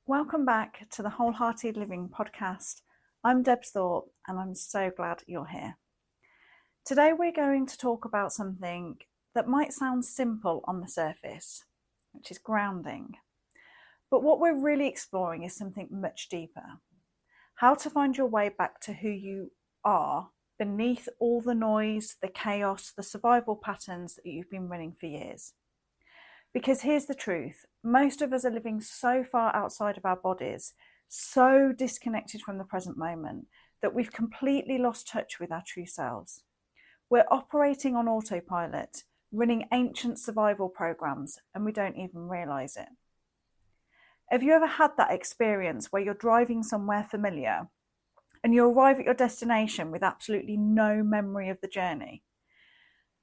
Welcome back to the WholeHearted Living Podcast. I'm Debs Thorpe and I'm so glad you're here. Today we're going to talk about something that might sound simple on the surface, which is grounding. But what we're really exploring is something much deeper. How to find your way back to who you are beneath all the noise, the chaos, the survival patterns that you've been running for years. Because here's the truth, most of us are living so far outside of our bodies, so disconnected from the present moment, that we've completely lost touch with our true selves. We're operating on autopilot, running ancient survival programs, and we don't even realise it. Have you ever had that experience where you're driving somewhere familiar and you arrive at your destination with absolutely no memory of the journey?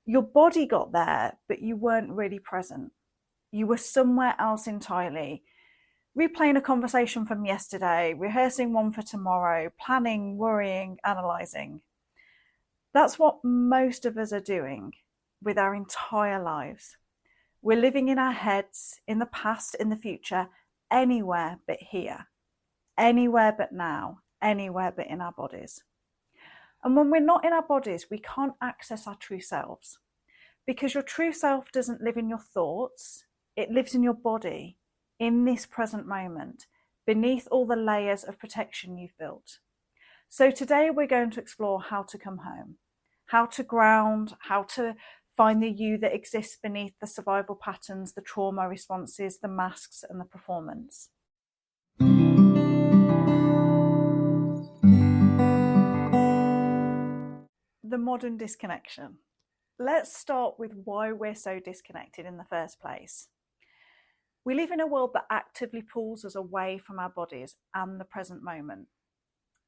Your body got there, but you weren't really present. You were somewhere else entirely, replaying a conversation from yesterday, rehearsing one for tomorrow, planning, worrying, analysing. That's what most of us are doing with our entire lives. We're living in our heads, in the past, in the future, anywhere but here, anywhere but now, anywhere but in our bodies. And when we're not in our bodies, we can't access our true selves, because your true self doesn't live in your thoughts. It lives in your body, in this present moment, beneath all the layers of protection you've built. So today we're going to explore how to come home, how to ground, how to find the you that exists beneath the survival patterns, the trauma responses, the masks and the performance. The modern disconnection. Let's start with why we're so disconnected in the first place. We live in a world that actively pulls us away from our bodies and the present moment.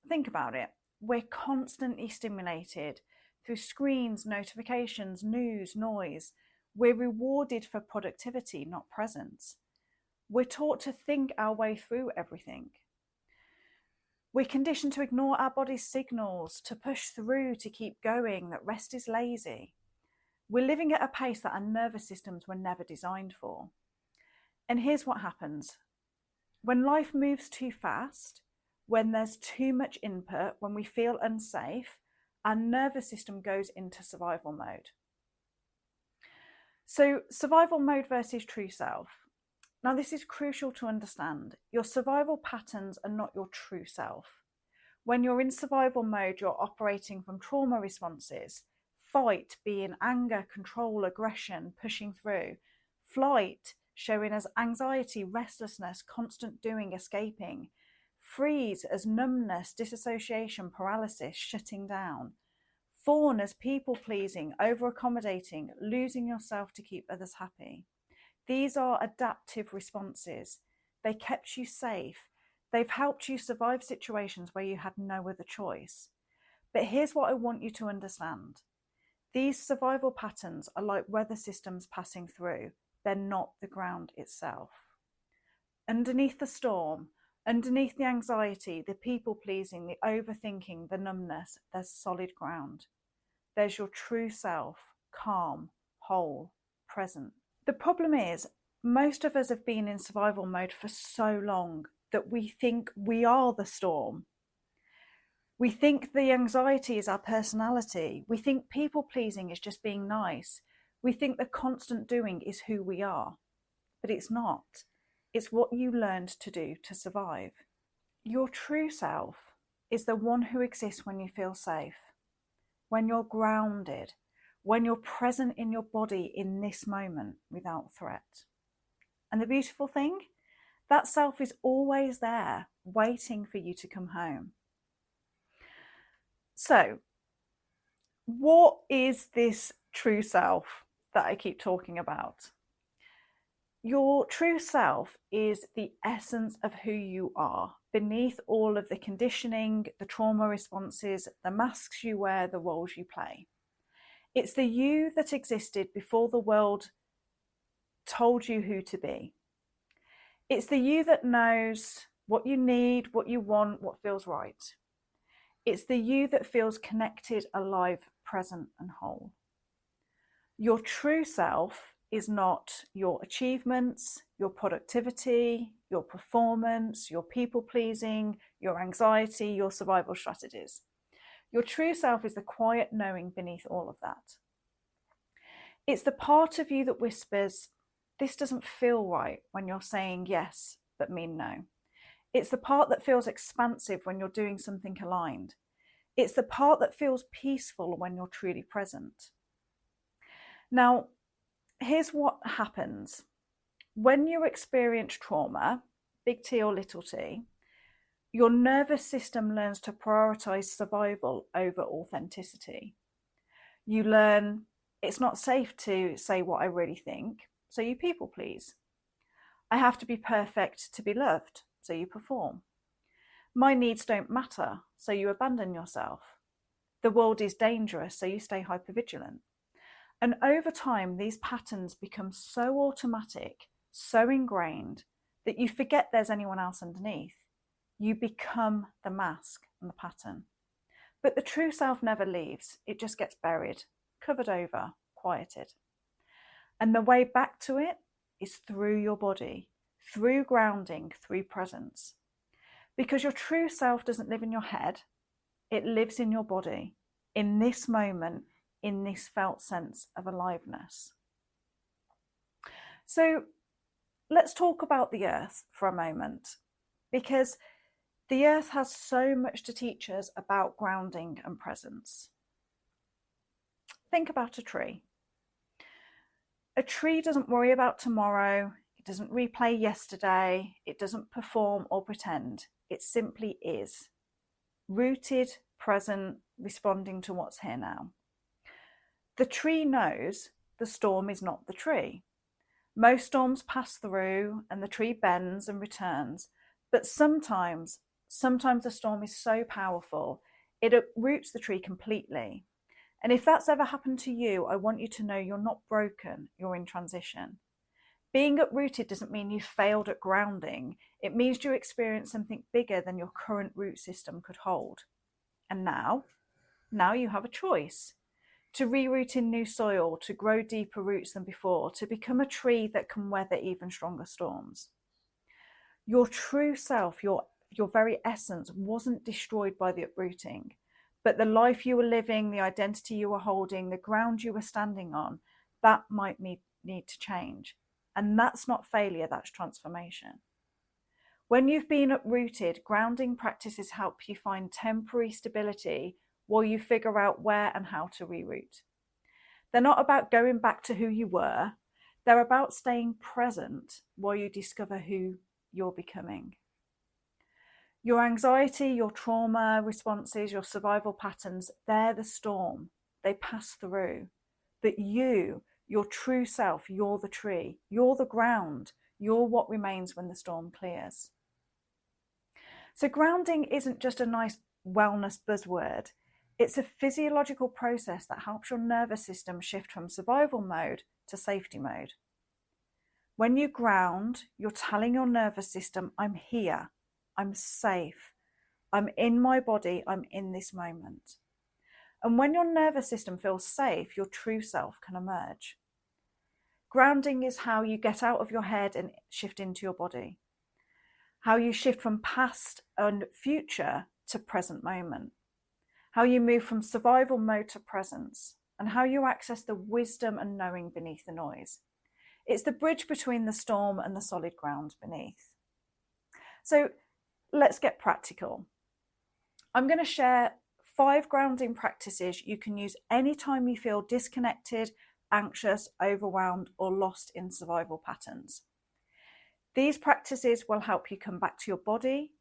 Think about it. We're constantly stimulated through screens, notifications, news, noise. We're rewarded for productivity, not presence. We're taught to think our way through everything. We're conditioned to ignore our body's signals, to push through, to keep going, that rest is lazy. We're living at a pace that our nervous systems were never designed for. And here's what happens. When life moves too fast, when there's too much input, when we feel unsafe, our nervous system goes into survival mode. So survival mode versus true self. Now this is crucial to understand. Your survival patterns are not your true self. When you're in survival mode, you're operating from trauma responses. Fight being anger, control, aggression, pushing through. Flight showing as anxiety, restlessness, constant doing, escaping. Freeze as numbness, disassociation, paralysis, shutting down. Fawn as people-pleasing, over-accommodating, losing yourself to keep others happy. These are adaptive responses. They kept you safe. They've helped you survive situations where you had no other choice. But here's what I want you to understand. These survival patterns are like weather systems passing through. They're not the ground itself. Underneath the storm, underneath the anxiety, the people-pleasing, the overthinking, the numbness, there's solid ground. There's your true self, calm, whole, present. The problem is, most of us have been in survival mode for so long that we think we are the storm. We think the anxiety is our personality. We think people-pleasing is just being nice. We think the constant doing is who we are, but it's not. It's what you learned to do to survive. Your true self is the one who exists when you feel safe, when you're grounded, when you're present in your body in this moment without threat. And the beautiful thing, that self is always there, waiting for you to come home. So, what is this true self that I keep talking about? Your true self is the essence of who you are, beneath all of the conditioning, the trauma responses, the masks you wear, the roles you play. It's the you that existed before the world told you who to be. It's the you that knows what you need, what you want, what feels right. It's the you that feels connected, alive, present, and whole. Your true self is not your achievements, your productivity, your performance, your people pleasing, your anxiety, your survival strategies. Your true self is the quiet knowing beneath all of that. It's the part of you that whispers, this doesn't feel right, when you're saying yes but mean no. It's the part that feels expansive when you're doing something aligned. It's the part that feels peaceful when you're truly present. Now, here's what happens. When you experience trauma, big T or little t, your nervous system learns to prioritize survival over authenticity. You learn it's not safe to say what I really think, so you people please. I have to be perfect to be loved, so you perform. My needs don't matter, so you abandon yourself. The world is dangerous, so you stay hypervigilant. And over time, these patterns become so automatic, so ingrained, that you forget there's anyone else underneath. You become the mask and the pattern. But the true self never leaves. It just gets buried, covered over, quieted. And the way back to it is through your body, through grounding, through presence. Because your true self doesn't live in your head. It lives in your body, in this moment, in this felt sense of aliveness. So let's talk about the earth for a moment, because the earth has so much to teach us about grounding and presence. Think about a tree. A tree doesn't worry about tomorrow. It doesn't replay yesterday. It doesn't perform or pretend. It simply is. Rooted, present, responding to what's here now. The tree knows the storm is not the tree. Most storms pass through and the tree bends and returns, but sometimes the storm is so powerful, it uproots the tree completely. And if that's ever happened to you, I want you to know you're not broken, you're in transition. Being uprooted doesn't mean you failed at grounding. It means you experienced something bigger than your current root system could hold. And now you have a choice. To reroot in new soil, to grow deeper roots than before, to become a tree that can weather even stronger storms. Your true self, your very essence, wasn't destroyed by the uprooting, but the life you were living, the identity you were holding, the ground you were standing on, that might need to change. And that's not failure, that's transformation. When you've been uprooted, grounding practices help you find temporary stability while you figure out where and how to reroute. They're not about going back to who you were. They're about staying present while you discover who you're becoming. Your anxiety, your trauma responses, your survival patterns, they're the storm. They pass through. But you, your true self, you're the tree. You're the ground. You're what remains when the storm clears. So grounding isn't just a nice wellness buzzword. It's a physiological process that helps your nervous system shift from survival mode to safety mode. When you ground, you're telling your nervous system, I'm here, I'm safe, I'm in my body, I'm in this moment. And when your nervous system feels safe, your true self can emerge. Grounding is how you get out of your head and shift into your body. How you shift from past and future to present moment. How you move from survival mode to presence, and how you access the wisdom and knowing beneath the noise. It's the bridge between the storm and the solid ground beneath. So let's get practical. I'm going to share 5 grounding practices you can use anytime you feel disconnected, anxious, overwhelmed, or lost in survival patterns. These practices will help you come back to your body,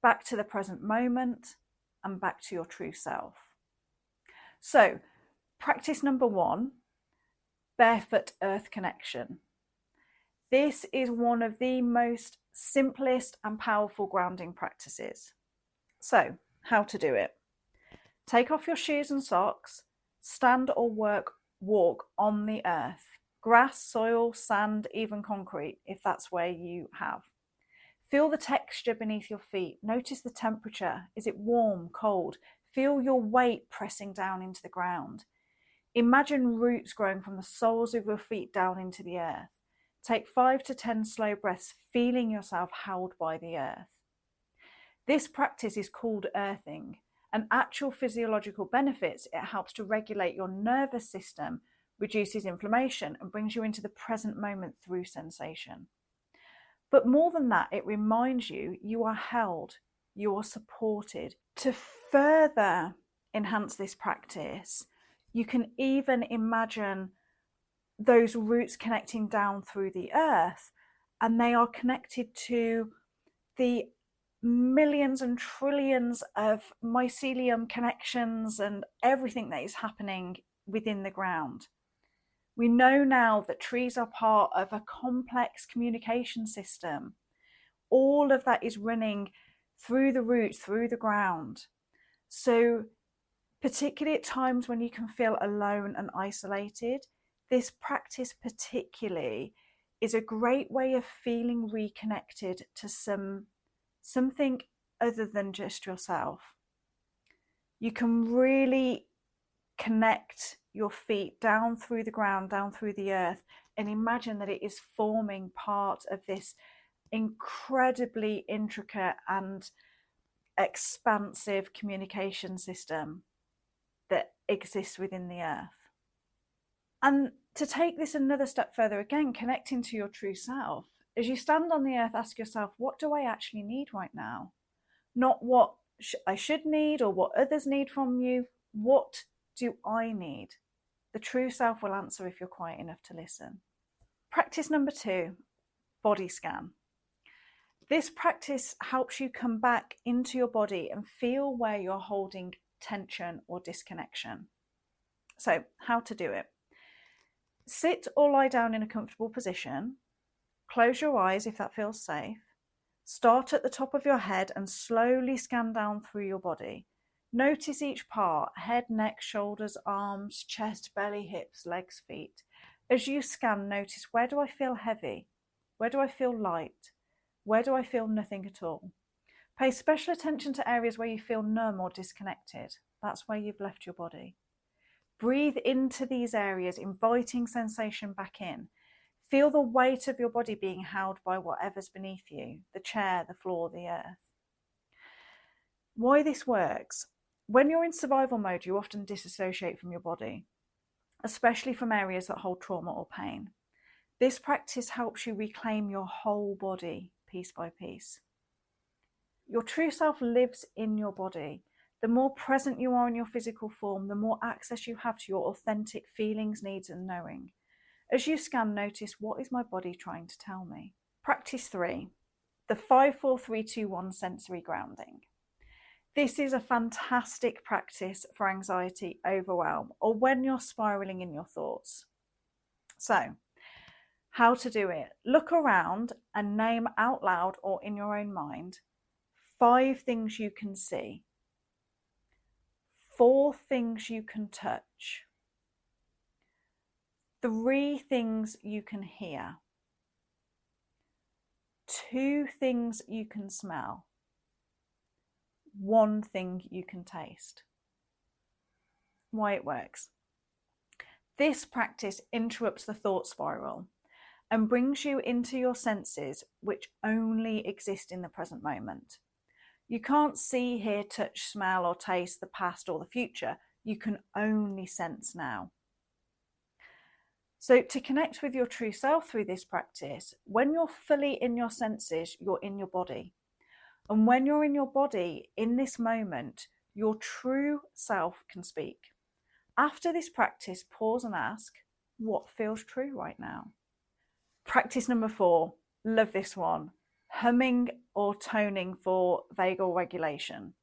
back to the present moment, and back to your true self. So, practice number 1, barefoot earth connection. This is one of the most simplest and powerful grounding practices. So, how to do it? Take off your shoes and socks, stand or walk on the earth, grass, soil, sand, even concrete, if that's where you have. Feel the texture beneath your feet. Notice the temperature. Is it warm, cold? Feel your weight pressing down into the ground. Imagine roots growing from the soles of your feet down into the earth. Take 5 to 10 slow breaths, feeling yourself held by the earth. This practice is called earthing, and actual physiological benefits: it helps to regulate your nervous system, reduces inflammation, and brings you into the present moment through sensation. But more than that, it reminds you you are held, you are supported. To further enhance this practice, you can even imagine those roots connecting down through the earth, and they are connected to the millions and trillions of mycelium connections and everything that is happening within the ground. We know now that trees are part of a complex communication system. All of that is running through the roots, through the ground. So particularly at times when you can feel alone and isolated, this practice particularly is a great way of feeling reconnected to something other than just yourself. You can really connect your feet down through the ground, down through the earth, and imagine that it is forming part of this incredibly intricate and expansive communication system that exists within the earth. And to take this another step further, again, connecting to your true self, as you stand on the earth, ask yourself, what do I actually need right now? Not what I should need or what others need from you. What do I need? The true self will answer if you're quiet enough to listen. Practice number 2, body scan. This practice helps you come back into your body and feel where you're holding tension or disconnection. So, how to do it? Sit or lie down in a comfortable position. Close your eyes if that feels safe. Start at the top of your head and slowly scan down through your body. Notice each part: head, neck, shoulders, arms, chest, belly, hips, legs, feet. As you scan, notice, where do I feel heavy? Where do I feel light? Where do I feel nothing at all? Pay special attention to areas where you feel numb or disconnected. That's where you've left your body. Breathe into these areas, inviting sensation back in. Feel the weight of your body being held by whatever's beneath you: the chair, the floor, the earth. Why this works: when you're in survival mode, you often disassociate from your body, especially from areas that hold trauma or pain. This practice helps you reclaim your whole body piece by piece. Your true self lives in your body. The more present you are in your physical form, the more access you have to your authentic feelings, needs, and knowing. As you scan, notice, what is my body trying to tell me? Practice 3, the 5-4-3-2-1 sensory grounding. This is a fantastic practice for anxiety, overwhelm, or when you're spiraling in your thoughts. So, how to do it? Look around and name out loud or in your own mind 5 things you can see, 4 things you can touch, 3 things you can hear, 2 things you can smell, 1 thing you can taste. Why it works. This practice interrupts the thought spiral and brings you into your senses, which only exist in the present moment. You can't see, hear, touch, smell, or taste the past or the future. You can only sense now. So to connect with your true self through this practice, when you're fully in your senses, you're in your body. And when you're in your body, in this moment, your true self can speak. After this practice, pause and ask, what feels true right now? Practice number 4, love this one, humming or toning for vagal regulation.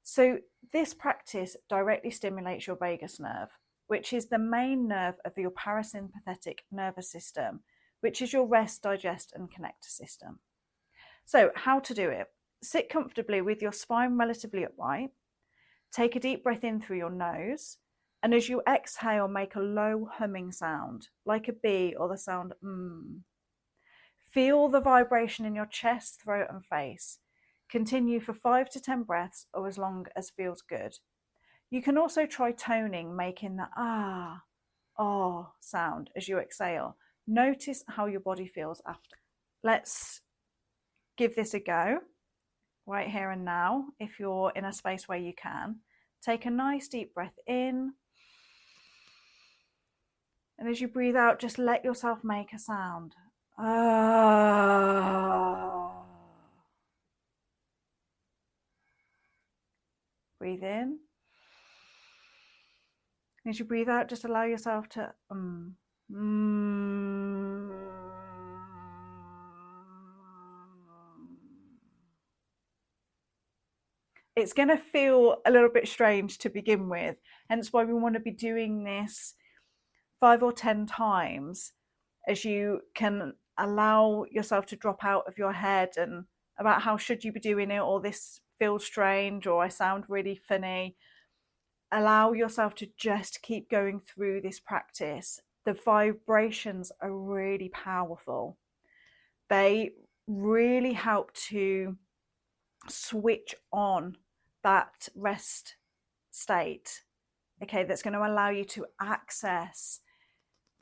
So this practice directly stimulates your vagus nerve, which is the main nerve of your parasympathetic nervous system, which is your rest, digest, and connect system. So how to do it? Sit comfortably with your spine relatively upright. Take a deep breath in through your nose. And as you exhale, make a low humming sound, like a bee or the sound Feel the vibration in your chest, throat, and face. Continue for 5 to 10 breaths or as long as feels good. You can also try toning, making the ah sound as you exhale. Notice how your body feels after. Let's give this a go right here and now. If you're in a space where you can, take a nice deep breath in. And as you breathe out, just let yourself make a sound. Breathe in. And as you breathe out, just allow yourself to It's going to feel a little bit strange to begin with, hence why we want to be doing this 5 or 10 times, as you can allow yourself to drop out of your head and about how should you be doing it, or this feels strange, or I sound really funny. Allow yourself to just keep going through this practice. The vibrations are really powerful. They really help to switch on that rest state, okay, that's going to allow you to access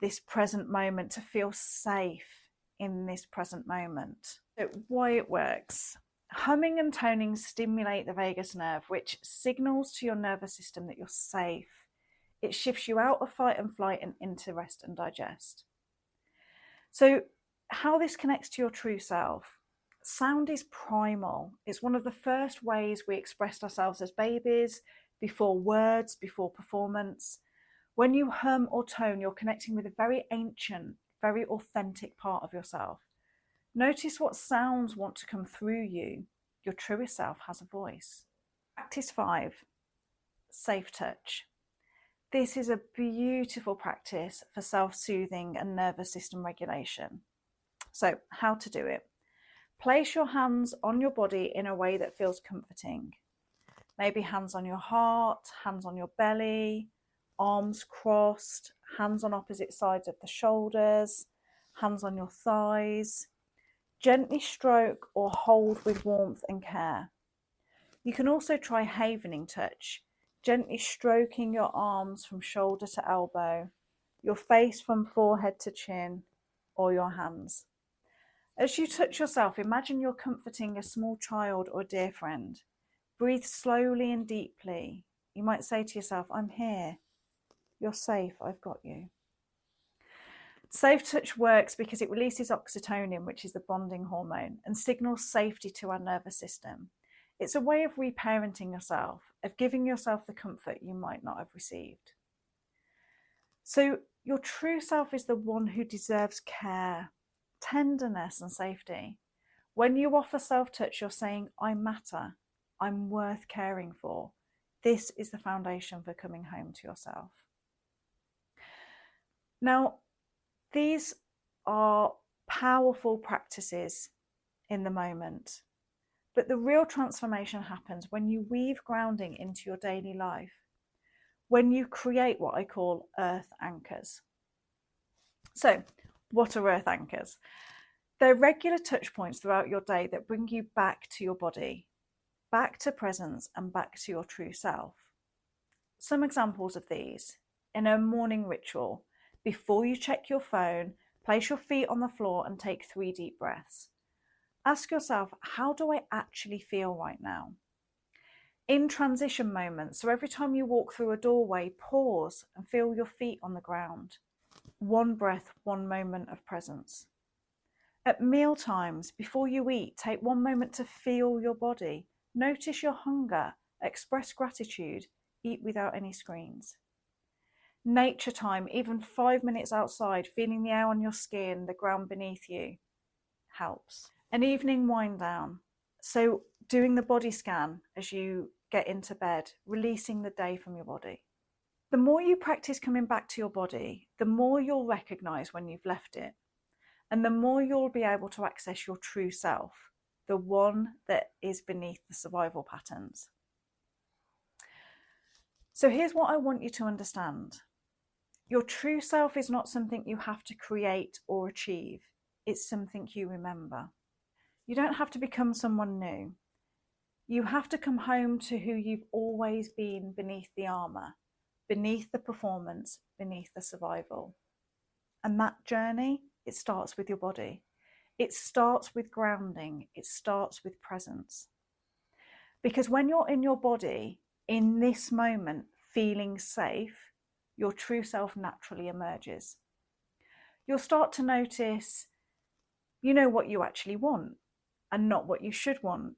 this present moment, to feel safe in this present moment. So why it works. Humming and toning stimulate the vagus nerve, which signals to your nervous system that you're safe. It shifts you out of fight and flight and into rest and digest. So how this connects to your true self. Sound is primal. It's one of the first ways we expressed ourselves as babies, before words, before performance. When you hum or tone, you're connecting with a very ancient, very authentic part of yourself. Notice what sounds want to come through you. Your truest self has a voice. Practice 5, safe touch. This is a beautiful practice for self-soothing and nervous system regulation. So, how to do it? Place your hands on your body in a way that feels comforting. Maybe hands on your heart, hands on your belly, arms crossed, hands on opposite sides of the shoulders, hands on your thighs. Gently stroke or hold with warmth and care. You can also try havening touch, gently stroking your arms from shoulder to elbow, your face from forehead to chin, or your hands. As you touch yourself, imagine you're comforting a small child or dear friend. Breathe slowly and deeply. You might say to yourself, I'm here. You're safe. I've got you. Safe touch works because it releases oxytocin, which is the bonding hormone, and signals safety to our nervous system. It's a way of reparenting yourself, of giving yourself the comfort you might not have received. So your true self is the one who deserves care, tenderness and safety. When you offer self-touch, you're saying, I matter, I'm worth caring for. This is the foundation for coming home to yourself. Now, these are powerful practices in the moment, but the real transformation happens when you weave grounding into your daily life, when you create what I call earth anchors. So, what are earth anchors? They're regular touch points throughout your day that bring you back to your body, back to presence, and back to your true self. Some examples of these: in a morning ritual, before you check your phone, place your feet on the floor and take 3 deep breaths. Ask yourself, how do I actually feel right now? In transition moments, so every time you walk through a doorway, pause and feel your feet on the ground. 1 breath, 1 moment of presence. At meal times, before you eat, take 1 moment to feel your body. Notice your hunger, express gratitude, eat without any screens. Nature time, even 5 minutes outside, feeling the air on your skin, the ground beneath you, helps. An evening wind down, so doing the body scan as you get into bed, releasing the day from your body. The more you practice coming back to your body, the more you'll recognize when you've left it, and the more you'll be able to access your true self, the one that is beneath the survival patterns. So here's what I want you to understand. Your true self is not something you have to create or achieve. It's something you remember. You don't have to become someone new. You have to come home to who you've always been beneath the armor, beneath the performance, beneath the survival. And that journey it starts with your body. It starts with grounding. It starts with presence. Because when you're in your body, in this moment, feeling safe, your true self naturally emerges. You'll start to notice, what you actually want and not what you should want.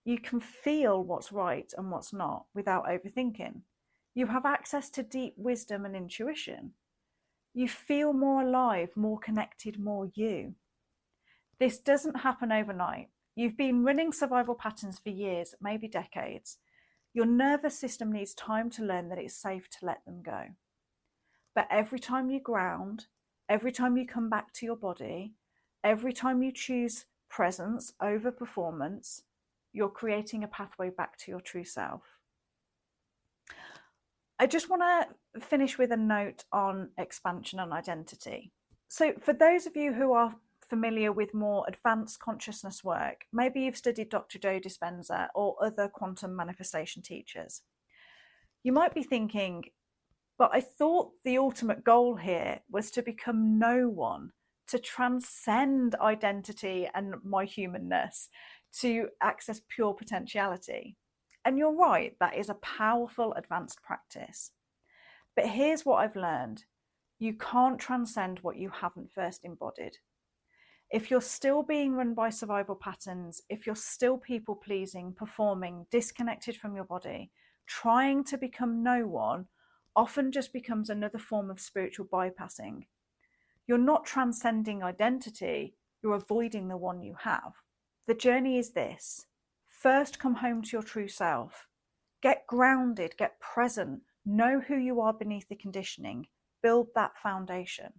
You can feel what's right and what's not without overthinking. You have access to deep wisdom and intuition. You feel more alive, more connected, more you. This doesn't happen overnight. You've been running survival patterns for years, maybe decades. Your nervous system needs time to learn that it's safe to let them go. But every time you ground, every time you come back to your body, every time you choose presence over performance, you're creating a pathway back to your true self. I just want to finish with a note on expansion and identity. So for those of you who are familiar with more advanced consciousness work, maybe you've studied Dr. Joe Dispenza or other quantum manifestation teachers, you might be thinking, but I thought the ultimate goal here was to become no one, to transcend identity and my humanness, to access pure potentiality. And you're right, that is a powerful advanced practice. But here's what I've learned. You can't transcend what you haven't first embodied. If you're still being run by survival patterns, if you're still people pleasing, performing, disconnected from your body, trying to become no one often just becomes another form of spiritual bypassing. You're not transcending identity, you're avoiding the one you have. The journey is this. First, come home to your true self. Get grounded, get present, know who you are beneath the conditioning, build that foundation.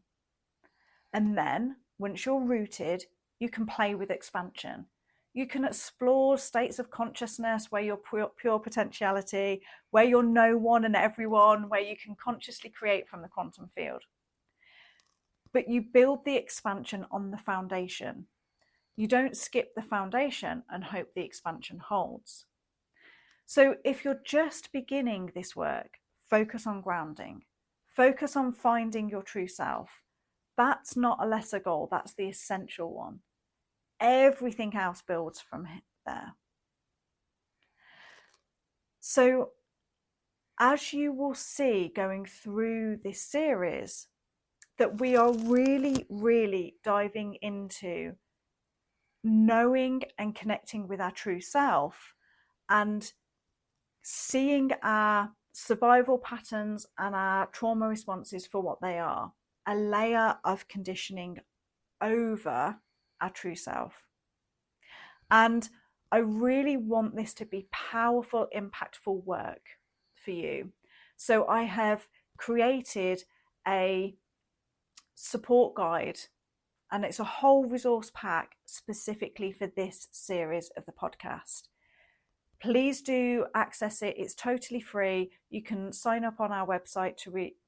And then, once you're rooted, you can play with expansion. You can explore states of consciousness where you're pure potentiality, where you're no one and everyone, where you can consciously create from the quantum field. But you build the expansion on the foundation. You don't skip the foundation and hope the expansion holds. So if you're just beginning this work, focus on grounding. Focus on finding your true self. That's not a lesser goal, that's the essential one. Everything else builds from there. So as you will see going through this series, that we are really, really diving into knowing and connecting with our true self and seeing our survival patterns and our trauma responses for what they are, a layer of conditioning over our true self. And I really want this to be powerful, impactful work for you. So I have created a support guide, and it's a whole resource pack specifically for this series of the podcast. Please do access it. It's totally free. You can sign up on our website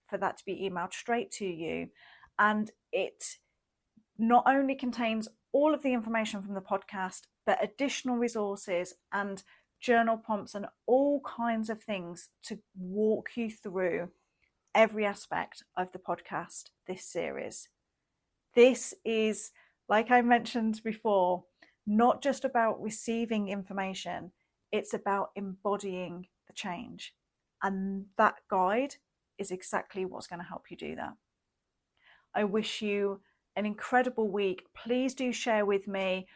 for that to be emailed straight to you. And it not only contains all of the information from the podcast, but additional resources and journal prompts and all kinds of things to walk you through every aspect of the podcast, this series. This is, like I mentioned before, not just about receiving information, it's about embodying the change. And that guide is exactly what's going to help you do that. I wish you an incredible week. Please do share with me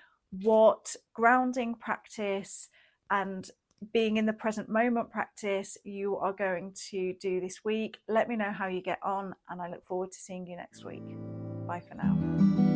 what grounding practice and being in the present moment practice you are going to do this week. Let me know how you get on, and I look forward to seeing you next week. Bye for now.